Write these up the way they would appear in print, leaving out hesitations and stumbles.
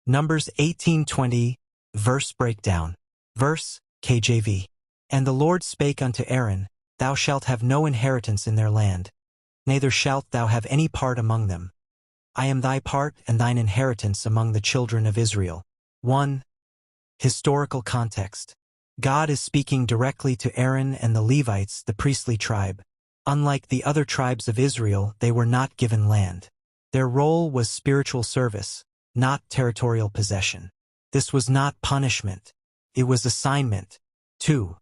Numbers 18:20, verse breakdown. Verse, KJV. And the Lord spake unto Aaron, Thou shalt have no inheritance in their land, neither shalt thou have any part among them. I am thy part and thine inheritance among the children of Israel. 1. Historical context. God is speaking directly to Aaron and the Levites, the priestly tribe. Unlike the other tribes of Israel, they were not given land. Their role was spiritual service, not territorial possession. This was not punishment. It was assignment. 2.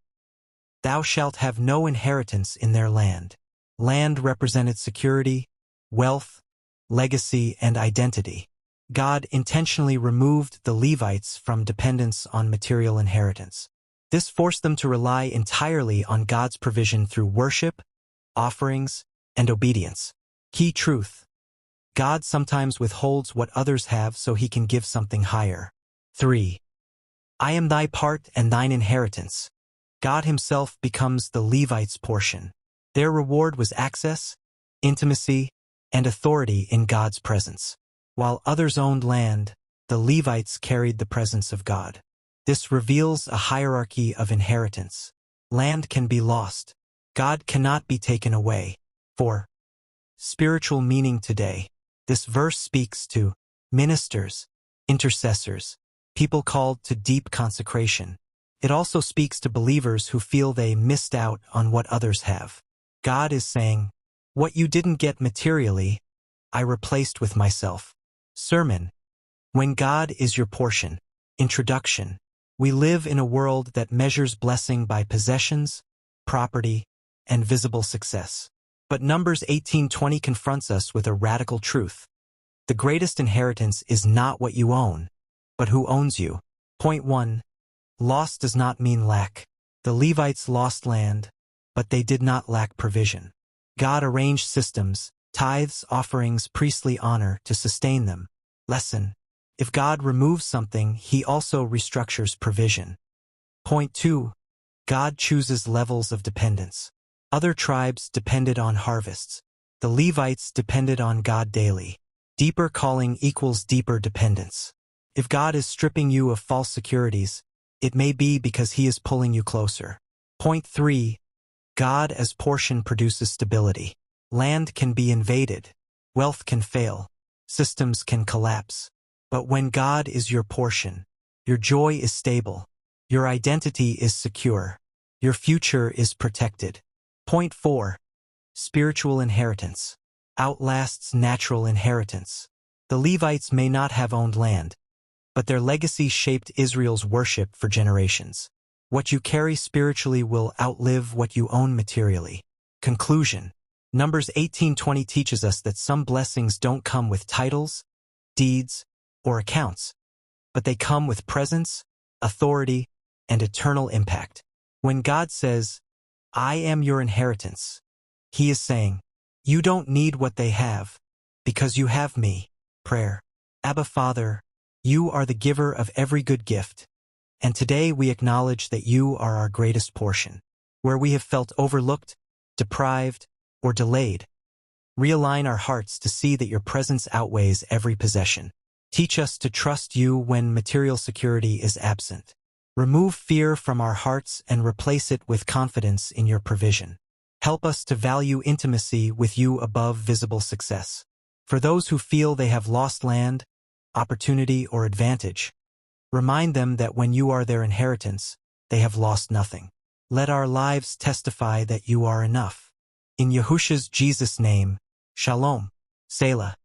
Thou shalt have no inheritance in their land. Land represented security, wealth, legacy, and identity. God intentionally removed the Levites from dependence on material inheritance. This forced them to rely entirely on God's provision through worship, offerings, and obedience. Key truth. God sometimes withholds what others have so he can give something higher. 3. I am thy part and thine inheritance. God himself becomes the Levites' portion. Their reward was access, intimacy, and authority in God's presence. While others owned land, the Levites carried the presence of God. This reveals a hierarchy of inheritance. Land can be lost. God cannot be taken away. 4. Spiritual meaning today. This verse speaks to ministers, intercessors, people called to deep consecration. It also speaks to believers who feel they missed out on what others have. God is saying, what you didn't get materially, I replaced with myself. Sermon. When God is your portion. Introduction. We live in a world that measures blessing by possessions, property, and visible success. But Numbers 18:20 confronts us with a radical truth. The greatest inheritance is not what you own, but who owns you. Point 1. Loss does not mean lack. The Levites lost land, but they did not lack provision. God arranged systems, tithes, offerings, priestly honor to sustain them. Lesson. If God removes something, he also restructures provision. Point 2. God chooses levels of dependence. Other tribes depended on harvests. The Levites depended on God daily. Deeper calling equals deeper dependence. If God is stripping you of false securities, it may be because he is pulling you closer. Point 3. God as portion produces stability. Land can be invaded. Wealth can fail. Systems can collapse. But when God is your portion, your joy is stable. Your identity is secure. Your future is protected. Point 4. Spiritual inheritance outlasts natural inheritance. The Levites may not have owned land, but their legacy shaped Israel's worship for generations. What you carry spiritually will outlive what you own materially. Conclusion. Numbers 18:20 teaches us that some blessings don't come with titles, deeds, or accounts, but they come with presence, authority, and eternal impact. When God says, I am your inheritance, he is saying, you don't need what they have, because you have me. Prayer. Abba Father, you are the giver of every good gift, and today we acknowledge that you are our greatest portion. Where we have felt overlooked, deprived, or delayed, realign our hearts to see that your presence outweighs every possession. Teach us to trust you when material security is absent. Remove fear from our hearts and replace it with confidence in your provision. Help us to value intimacy with you above visible success. For those who feel they have lost land, opportunity, or advantage, remind them that when you are their inheritance, they have lost nothing. Let our lives testify that you are enough. In Yahushua's Jesus' name, Shalom, Selah.